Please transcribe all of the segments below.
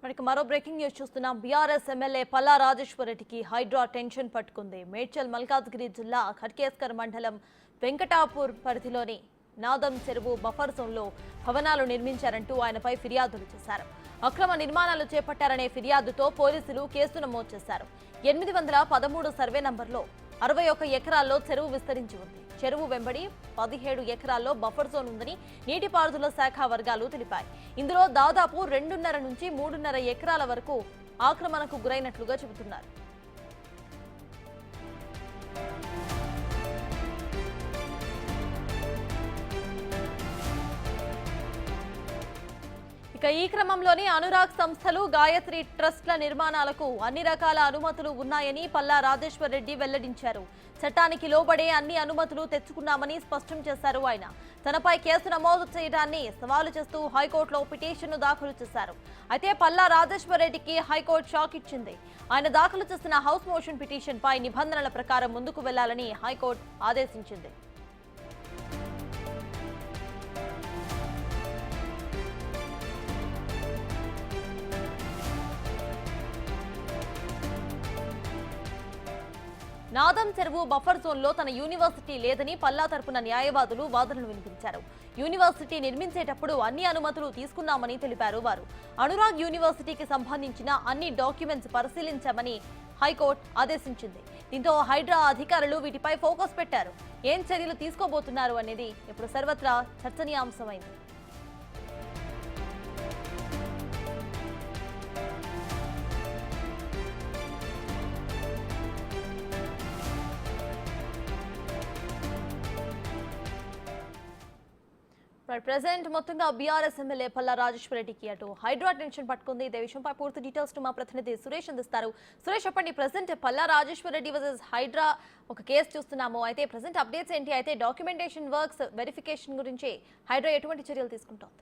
మనకి మరో breaking news చూస్తున్నాం. బీఆర్ఎస్ ఎమ్మెల్యే పల్లా రాజేశ్వర్ రెడ్డికి హైడ్రా టెన్షన్ పట్టుకుంది. మేడ్చల్ మల్కాజ్గిరి జిల్లా ఖడ్కేస్కర్ మండలం వెంకటాపూర్ పరిధిలోని నాదం చెరువు బఫర్ జోన్లో భవనాలు నిర్మించారంటూ ఆయనపై ఫిర్యాదులు చేశారు. అక్రమ నిర్మాణాలు చేపట్టారనే ఫిర్యాదుతో పోలీసులు కేసు నమోదు చేశారు. 813 సర్వే నంబర్లో 61 ఎకరాల్లో చెరువు విస్తరించి ఉంది. చెరువు వెంబడి 17 ఎకరాల్లో బఫర్ జోన్ ఉందని నీటిపారుదల శాఖ వర్గాలు తెలిపాయి. ఇందులో దాదాపు 2.5 నుంచి 3.5 ఎకరాల వరకు ఆక్రమణకు గురైనట్లుగా చెబుతున్నారు. ఇక ఈ క్రమంలోనే అనురాగ్ సంస్థలు, గాయత్రి ట్రస్ట్ల నిర్మాణాలకు అన్ని రకాల అనుమతులు ఉన్నాయని పల్లా రాజేశ్వర్ రెడ్డి వెల్లడించారు. చట్టానికి లోబడే అన్ని అనుమతులు తెచ్చుకున్నామని స్పష్టం చేశారు. ఆయన తనపై కేసు నమోదు చేయడాన్ని సవాలు చేస్తూ హైకోర్టులో పిటిషన్ను దాఖలు చేశారు. అయితే పల్లా రాజేశ్వర్ రెడ్డికి హైకోర్టు షాక్ ఇచ్చింది. ఆయన దాఖలు చేసిన హౌస్ మోషన్ పిటిషన్ పై నిబంధనల ప్రకారం ముందుకు వెళ్లాలని హైకోర్టు ఆదేశించింది. నాదం చెరువు బఫర్ జోన్లో తన యూనివర్సిటీ లేదని పల్లా తరపున న్యాయవాదులు వాదనలు వినిపించారు. యూనివర్సిటీ నిర్మించేటప్పుడు అన్ని అనుమతులు తీసుకున్నామని తెలిపారు. వారు అనురాగ్ యూనివర్సిటీకి సంబంధించిన అన్ని డాక్యుమెంట్స్ పరిశీలించామని హైకోర్టు ఆదేశించింది. దీంతో హైడ్రా అధికారులు వీటిపై ఫోకస్ పెట్టారు. ఏం చర్యలు తీసుకోబోతున్నారు అనేది ఇప్పుడు సర్వత్రా చర్చనీయాంశమైంది. ప్రెసెంట్ మొత్తంగా బీఆర్ఎస్ ఎమ్మెల్యే పల్లా రాజేశ్వర్ రెడ్డికి అటు హైడ్రా టెన్షన్ పట్టుకుంది. ఇదే విషయంపై పూర్తి డీటెయిల్స్ మా ప్రతినిధి సురేష్ అందిస్తారు. సురేష్, చెప్పండి, ప్రెసెంట్ పల్లా రాజేశ్వర్ రెడ్డి వర్సెస్ హైడ్రా ఒక కేసు చూస్తున్నాము. అయితే ప్రెసెంట్ అప్డేట్స్ ఏంటి? అయితే డాక్యుమెంటేషన్ వర్క్స్ వెరిఫికేషన్ గురించి హైడ్రా ఎటువంటి చర్యలు తీసుకుంటోంది?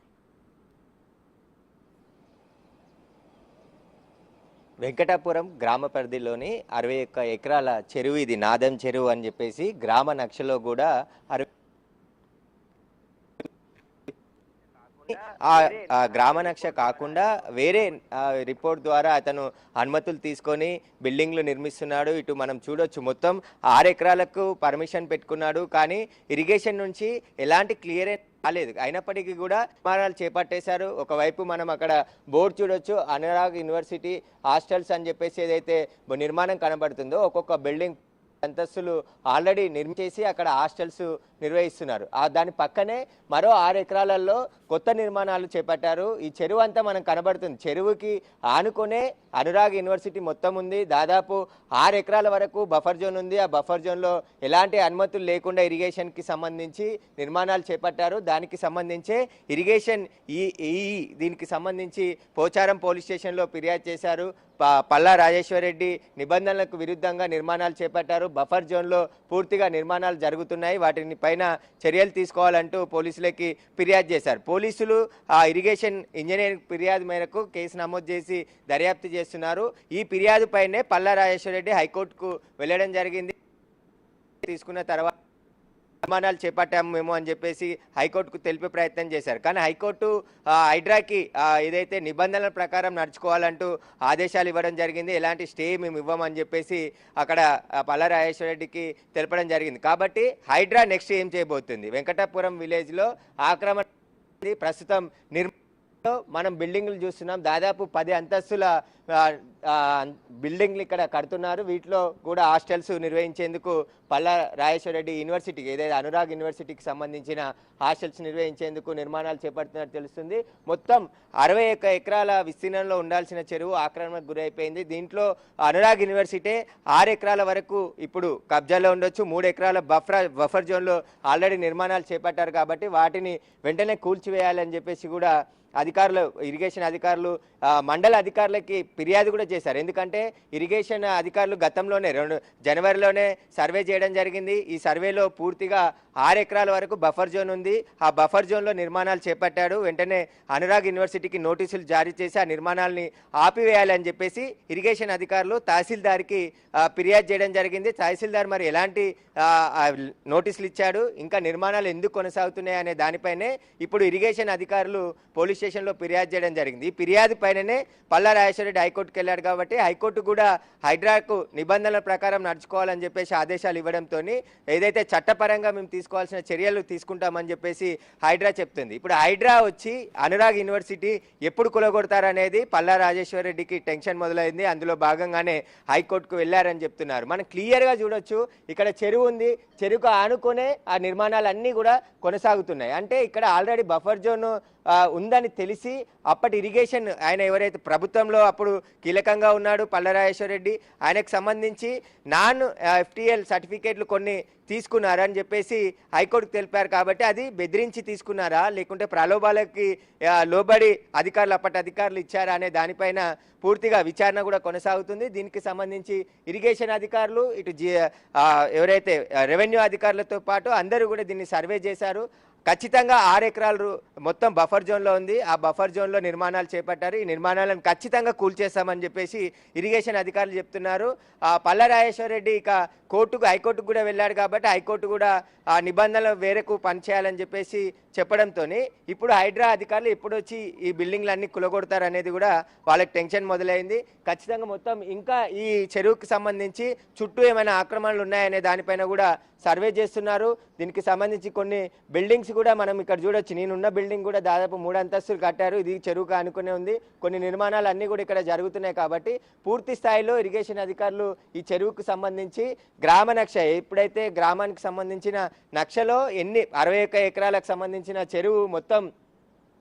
వెంకటాపురం గ్రామ పరిధిలోని 61 ఎకరాల చెరువు ఇది. నాదం చెరువు అని చెప్పేసి గ్రామ నక్షలో కూడా ఆ గ్రామ నక్ష కాకుండా వేరే రిపోర్ట్ ద్వారా అతను అనుమతులు తీసుకొని బిల్డింగ్లు నిర్మిస్తున్నాడు. ఇటు మనం చూడొచ్చు, మొత్తం 6 ఎకరాలకు పర్మిషన్ పెట్టుకున్నాడు. కానీ ఇరిగేషన్ నుంచి ఎలాంటి క్లియరెన్స్ రాలేదు. అయినప్పటికీ కూడా నిర్మాణాలు చేపట్టేశారు. ఒకవైపు మనం అక్కడ బోర్డు చూడొచ్చు, అనురాగ్ యూనివర్సిటీ హాస్టల్స్ అని చెప్పేసి ఏదైతే నిర్మాణం కనబడుతుందో ఒక్కొక్క బిల్డింగ్ అంతస్తులు ఆల్రెడీ నిర్మించేసి అక్కడ హాస్టల్స్ నిర్వహిస్తున్నారు. దాని పక్కనే మరో 6 ఎకరాలలో కొత్త నిర్మాణాలు చేపట్టారు. ఈ చెరువు అంతా మనం కనబడుతుంది. చెరువుకి ఆనుకునే అనురాగ్ యూనివర్సిటీ మొత్తం ఉంది. దాదాపు 6 ఎకరాల వరకు బఫర్ జోన్ ఉంది. ఆ బఫర్ జోన్లో ఎలాంటి అనుమతులు లేకుండా ఇరిగేషన్కి సంబంధించి నిర్మాణాలు చేపట్టారు. దానికి సంబంధించే ఇరిగేషన్ దీనికి సంబంధించి పోచారం పోలీస్ స్టేషన్లో ఫిర్యాదు చేశారు. పల్లా రాజేశ్వర్ రెడ్డి నిబంధనలకు విరుద్ధంగా నిర్మాణాలు చేపట్టారు. బఫర్ జోన్లో పూర్తిగా నిర్మాణాలు జరుగుతున్నాయి, వాటిని పైన చర్యలు తీసుకోవాలంటూ పోలీసులకి ఫిర్యాదు చేశారు. పోలీసులు ఆ ఇరిగేషన్ ఇంజనీరింగ్ ఫిర్యాదు మేరకు కేసు నమోదు చేసి దర్యాప్తు చేస్తున్నారు. ఈ ఫిర్యాదు పైనే పల్లా రాజేశ్వర్ రెడ్డి హైకోర్టుకు వెళ్ళడం జరిగింది. తీసుకున్న తర్వాత నిర్మాణాలు చేపట్టాము మేము అని చెప్పేసి హైకోర్టుకు తెలిపే ప్రయత్నం చేశారు. కానీ హైకోర్టు హైడ్రాకి ఏదైతే నిబంధనల ప్రకారం నడుచుకోవాలంటూ ఆదేశాలు ఇవ్వడం జరిగింది. ఎలాంటి స్టే మేము ఇవ్వమని చెప్పేసి అక్కడ పల్లా రాజేశ్వర రెడ్డికి తెలపడం జరిగింది. కాబట్టి హైడ్రా నెక్స్ట్ ఏం చేయబోతుంది? వెంకటాపురం విలేజ్లో ఆక్రమణ ప్రస్తుతం మనం బిల్డింగ్లు చూస్తున్నాం. దాదాపు 10 అంతస్తుల బిల్డింగ్లు ఇక్కడ కడుతున్నారు. వీటిలో కూడా హాస్టల్స్ నిర్వహించేందుకు పల్లా రాజేశ్వర రెడ్డి యూనివర్సిటీకి, ఏదైతే అనురాగ్ యూనివర్సిటీకి సంబంధించిన హాస్టల్స్ నిర్వహించేందుకు నిర్మాణాలు చేపడుతున్నట్టు తెలుస్తుంది. మొత్తం 61 ఎకరాల విస్తీర్ణంలో ఉండాల్సిన చెరువు ఆక్రమణకు గురైపోయింది. దీంట్లో అనురాగ్ యూనివర్సిటీ 6 ఎకరాల వరకు ఇప్పుడు కబ్జాలో ఉండొచ్చు. 3 ఎకరాల బఫర్ జోన్లో ఆల్రెడీ నిర్మాణాలు చేపట్టారు. కాబట్టి వాటిని వెంటనే కూల్చివేయాలని చెప్పేసి కూడా అధికారులు, ఇరిగేషన్ అధికారులు మండల అధికారులకి ఫిర్యాదు కూడా చేశారు. ఎందుకంటే ఇరిగేషన్ అధికారులు గతంలోనే జనవరిలోనే సర్వే చేయడం జరిగింది. ఈ సర్వేలో పూర్తిగా 6 ఎకరాల వరకు బఫర్ జోన్ ఉంది. ఆ బఫర్ జోన్లో నిర్మాణాలు చేపట్టాడు. వెంటనే అనురాగ్ యూనివర్సిటీకి నోటీసులు జారీ చేసి ఆ నిర్మాణాలని ఆపివేయాలని చెప్పేసి ఇరిగేషన్ అధికారులు తహసీల్దార్కి ఫిర్యాదు చేయడం జరిగింది. తహసీల్దార్ మరి ఎలాంటి నోటీసులు ఇచ్చాడు, ఇంకా నిర్మాణాలు ఎందుకు కొనసాగుతున్నాయి అనే దానిపైనే ఇప్పుడు ఇరిగేషన్ అధికారులు పోలీస్ స్టేషన్లో ఫిర్యాదు చేయడం జరిగింది. ఈ ఫిర్యాదు దానిపైననే పల్లా రాజేశ్వరరెడ్డి హైకోర్టుకు వెళ్ళాడు కాబట్టి హైకోర్టు కూడా హైడ్రాకు నిబంధనల ప్రకారం నడుచుకోవాలని చెప్పేసి ఆదేశాలు ఇవ్వడంతో ఏదైతే చట్టపరంగా మేము తీసుకోవాల్సిన చర్యలు తీసుకుంటామని చెప్పేసి హైడ్రా చెప్తుంది. ఇప్పుడు హైడ్రా వచ్చి అనురాగ్ యూనివర్సిటీ ఎప్పుడు కూలగొడతారనేది పల్లా రాజేశ్వరరెడ్డికి టెన్షన్ మొదలైంది. అందులో భాగంగానే హైకోర్టుకు వెళ్ళారని చెప్తున్నారు. మనం క్లియర్గా చూడొచ్చు, ఇక్కడ చెరువు ఉంది, చెరువుకు ఆనుకునే ఆ నిర్మాణాలు అన్నీ కూడా కొనసాగుతున్నాయి. అంటే ఇక్కడ ఆల్రెడీ బఫర్ జోన్ ఉందని తెలిసి అప్పటి ఇరిగేషన్ ఆయన ఎవరైతే ప్రభుత్వంలో అప్పుడు కీలకంగా ఉన్నాడు పల్లా రాజేశ్వరరెడ్డి, ఆయనకు సంబంధించి నాన్ FTL సర్టిఫికేట్లు కొన్ని తీసుకున్నారని చెప్పేసి హైకోర్టుకు తెలిపారు. కాబట్టి అది బెదిరించి తీసుకున్నారా లేకుంటే ప్రలోభాలకి లోబడి అప్పటి అధికారులు ఇచ్చారా అనే దానిపైన పూర్తిగా విచారణ కూడా కొనసాగుతుంది. దీనికి సంబంధించి ఇరిగేషన్ అధికారులు ఇటు ఎవరైతే రెవెన్యూ అధికారులతో పాటు అందరూ కూడా దీన్ని సర్వే చేశారు. ఖచ్చితంగా 6 ఎకరాలు మొత్తం బఫర్ జోన్లో ఉంది. ఆ బఫర్ జోన్లో నిర్మాణాలు చేపట్టారు. ఈ నిర్మాణాలను ఖచ్చితంగా కూల్చేస్తామని చెప్పేసి ఇరిగేషన్ అధికారులు చెప్తున్నారు. పల్లా రాజేశ్వరరెడ్డి ఇక హైకోర్టుకు కూడా వెళ్ళాడు కాబట్టి హైకోర్టు కూడా ఆ నిబంధనలు వేరకు పనిచేయాలని చెప్పేసి చెప్పడంతో ఇప్పుడు హైడ్రా అధికారులు ఎప్పుడు వచ్చి ఈ బిల్డింగ్లన్నీ కులగొడతారనేది కూడా వాళ్ళకి టెన్షన్ మొదలైంది. ఖచ్చితంగా మొత్తం ఇంకా ఈ చెరువుకి సంబంధించి చుట్టూ ఏమైనా ఆక్రమణలు ఉన్నాయనే దానిపైన కూడా సర్వే చేస్తున్నారు. దీనికి సంబంధించి కొన్ని బిల్డింగ్స్ కూడా మనం ఇక్కడ చూడొచ్చు. నేనున్న బిల్డింగ్ కూడా దాదాపు 3 అంతస్తులు కట్టారు. ఇది చెరువుకు ఆనుకునే ఉంది. కొన్ని నిర్మాణాలు అన్నీ కూడా ఇక్కడ జరుగుతున్నాయి. కాబట్టి పూర్తి స్థాయిలో ఇరిగేషన్ అధికారులు ఈ చెరువుకు సంబంధించి గ్రామ నక్ష ఎప్పుడైతే గ్రామానికి సంబంధించిన నక్షలో 61 ఎకరాలకు సంబంధించిన చెరువు మొత్తం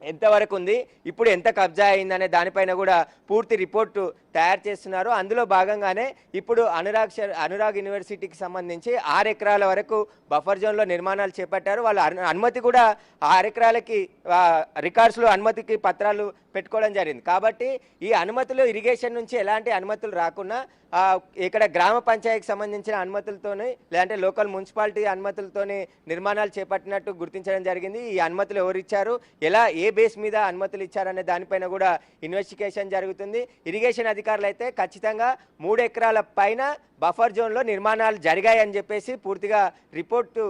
ఎంతవరకు ఉంది, ఇప్పుడు ఎంత కబ్జా అయిందనే దానిపైన కూడా పూర్తి రిపోర్టు తయారు చేస్తున్నారు. అందులో భాగంగానే ఇప్పుడు అనురాగ్ యూనివర్సిటీకి సంబంధించి 6 ఎకరాల వరకు బఫర్ జోన్లో నిర్మాణాలు చేపట్టారు. వాళ్ళ అనుమతి కూడా 6 ఎకరాలకి రికార్డ్స్లో అనుమతికి పత్రాలు పెట్టుకోవడం జరిగింది. కాబట్టి ఈ అనుమతులు ఇరిగేషన్ నుంచి ఎలాంటి అనుమతులు రాకుండా ఇక్కడ గ్రామ పంచాయతీకి సంబంధించిన అనుమతులతోనే లేదంటే లోకల్ మున్సిపాలిటీ అనుమతులతోనే నిర్మాణాలు చేపట్టినట్టు గుర్తించడం జరిగింది. ఈ అనుమతులు ఎవరు ఇచ్చారు, ఏ బేస్ మీద అనుమతులు ఇచ్చారనే దానిపైన కూడా ఇన్వెస్టిగేషన్ జరుగుతుంది. ఇరిగేషన్ అధికారులు అయితే ఖచ్చితంగా 3 ఎకరాల పైన బఫర్ జోన్లో నిర్మాణాలు జరిగాయని చెప్పేసి పూర్తిగా రిపోర్టు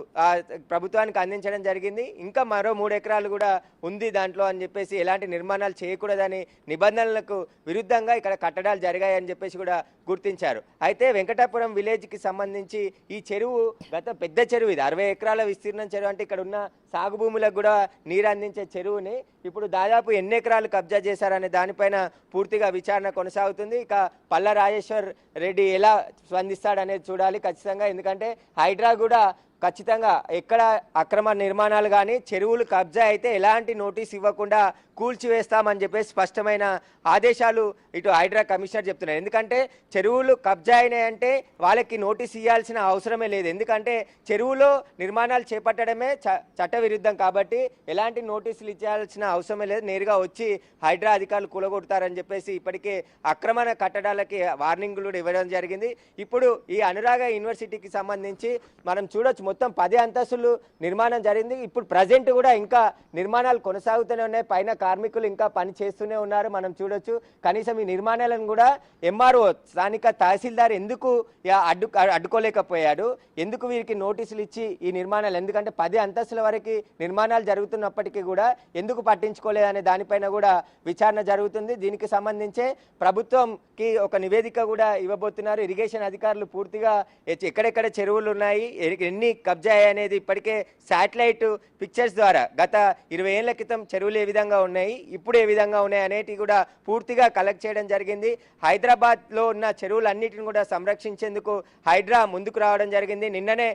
ప్రభుత్వానికి అందించడం జరిగింది. ఇంకా మరో 3 ఎకరాలు కూడా ఉంది దాంట్లో అని చెప్పేసి ఎలాంటి నిర్మాణాలు చేయకూడదని నిబంధనలకు విరుద్ధంగా ఇక్కడ కట్టడాలు జరిగాయని చెప్పేసి కూడా గుర్తించారు. అయితే వెంకటాపురం విలేజ్కి సంబంధించి ఈ చెరువు పెద్ద చెరువు, ఇది 60 ఎకరాల విస్తీర్ణం చెరువు. అంటే ఇక్కడ ఉన్న సాగు భూములకు కూడా నీరు అందించే చెరువుని ఇప్పుడు దాదాపు ఎన్ని ఎకరాలు కబ్జా చేశారనే దానిపైన పూర్తిగా విచారణ కొనసాగుతుంది. ఇక పల్లా రాజేశ్వర్ రెడ్డి ఎలా స్పందిస్తాడనేది చూడాలి ఖచ్చితంగా. ఎందుకంటే హైడ్రా కూడా ఖచ్చితంగా ఎక్కడ అక్రమ నిర్మాణాలు కానీ చెరువులు కబ్జా అయితే ఎలాంటి నోటీస్ ఇవ్వకుండా కూల్చివేస్తామని చెప్పేసి స్పష్టమైన ఆదేశాలు ఇటు హైడ్రా కమిషనర్ చెప్తున్నారు. ఎందుకంటే చెరువులు కబ్జా అయినాయంటే వాళ్ళకి నోటీస్ ఇవ్వాల్సిన అవసరమే లేదు. ఎందుకంటే చెరువులో నిర్మాణాలు చేపట్టడమే చట్టవిరుద్ధం కాబట్టి ఎలాంటి నోటీసులు ఇచ్చాల్సిన అవసరమే లేదు. నేరుగా వచ్చి హైడ్రా అధికారులు కూలగొడతారని చెప్పేసి ఇప్పటికే అక్రమ కట్టడాలకి వార్నింగ్లు కూడా ఇవ్వడం జరిగింది. ఇప్పుడు ఈ అనురాగ యూనివర్సిటీకి సంబంధించి మనం చూడొచ్చు, మొత్తం 10 అంతస్తులు నిర్మాణం జరిగింది. ఇప్పుడు ప్రజెంట్ కూడా ఇంకా నిర్మాణాలు కొనసాగుతూనే ఉన్నాయి. పైన కార్మికులు ఇంకా పని చేస్తూనే ఉన్నారు. మనం చూడొచ్చు. కనీసం ఈ నిర్మాణాలను కూడా MRO స్థానిక తహసీల్దార్ ఎందుకు అడ్డుకోలేకపోయాడు, ఎందుకు వీరికి నోటీసులు ఇచ్చి ఈ నిర్మాణాలు, ఎందుకంటే 10 అంతస్తుల వరకు నిర్మాణాలు జరుగుతున్నప్పటికీ కూడా ఎందుకు పట్టించుకోలేదనే దానిపైన కూడా విచారణ జరుగుతుంది. దీనికి సంబంధించే ప్రభుత్వంకి ఒక నివేదిక కూడా ఇవ్వబోతున్నారు. ఇరిగేషన్ అధికారులు పూర్తిగా ఎక్కడెక్కడ చెరువులు ఉన్నాయి, ఎన్ని కబ్జా అనేది ఇప్పటికే శాటిలైట్ పిక్చర్స్ ద్వారా గత 20 ఏళ్ల క్రితం చెరువులు ఏ విధంగా ఉన్నాయి, ఇప్పుడు ఏ విధంగా ఉన్నాయి అనేటివి కూడా పూర్తిగా కలెక్ట్ చేయడం జరిగింది. హైదరాబాద్లో ఉన్న చెరువులన్నిటిని కూడా సంరక్షించేందుకు హైడ్రా ముందుకు రావడం జరిగింది. నిన్ననే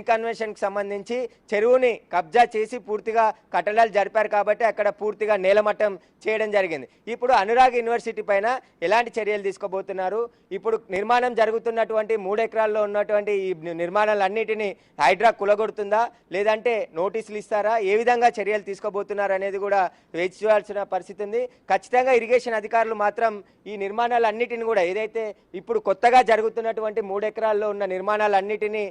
కన్వెన్షన్కి సంబంధించి చెరువుని కబ్జా చేసి పూర్తిగా కట్టడాలు జరిపారు కాబట్టి అక్కడ పూర్తిగా నేలమట్టం చేయడం జరిగింది. ఇప్పుడు అనురాగ్ యూనివర్సిటీ పైన ఎలాంటి చర్యలు తీసుకోబోతున్నారు, ఇప్పుడు నిర్మాణం జరుగుతున్నటువంటి 3 ఎకరాల్లో ఉన్నటువంటి ఈ నిర్మాణాలన్నిటినీ హైడ్రా కులగొడుతుందా లేదంటే నోటీసులు ఇస్తారా, ఏ విధంగా చర్యలు తీసుకోబోతున్నారు అనేది కూడా వేచి చూడాల్సిన పరిస్థితి ఉంది. ఖచ్చితంగా ఇరిగేషన్ అధికారులు మాత్రం ఈ నిర్మాణాలన్నిటిని కూడా ఏదైతే ఇప్పుడు కొత్తగా జరుగుతున్నటువంటి 3 ఎకరాల్లో ఉన్న నిర్మాణాలన్నిటినీ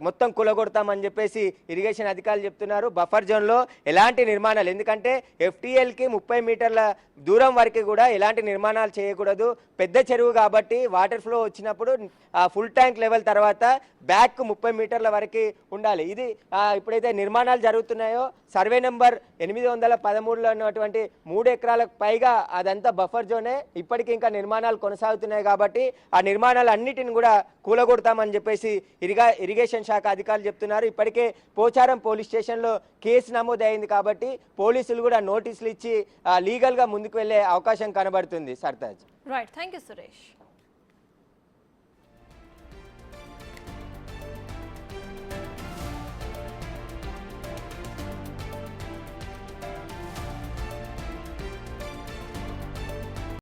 మొత్తం కులగొడతామని చెప్పేసి ఇరిగేషన్ అధికారులు చెప్తున్నారు. బఫర్ జోన్లో ఎలాంటి నిర్మాణాలు, ఎందుకంటే FTLకి 30 మీటర్ల దూరం వరకు కూడా ఎలాంటి నిర్మాణాలు చేయకూడదు. పెద్ద చెరువు కాబట్టి వాటర్ ఫ్లో వచ్చినప్పుడు ఫుల్ ట్యాంక్ లెవెల్ తర్వాత బ్యాక్ 30 మీటర్ల వరకు ఉండాలి. ఇది ఇప్పుడైతే నిర్మాణాలు జరుగుతున్నాయో సర్వే నెంబర్ 813లో ఉన్నటువంటి 3 ఎకరాలకు పైగా అదంతా బఫర్ జోనే. ఇప్పటికీ ఇంకా నిర్మాణాలు కొనసాగుతున్నాయి కాబట్టి ఆ నిర్మాణాలు అన్నిటిని కూడా కూలగొడతామని చెప్పేసి ఇరిగేషన్ శాఖ అధికారులు చెప్తున్నారు. ఇప్పటికే పోచారం పోలీస్ స్టేషన్లో కేసు నమోదైంది కాబట్టి పోలీసులు కూడా నోటీసులు ఇచ్చి లీగల్గా ముందుకు వెళ్లే అవకాశం కనబడుతుంది. Sartaj. Right, thank you Suresh.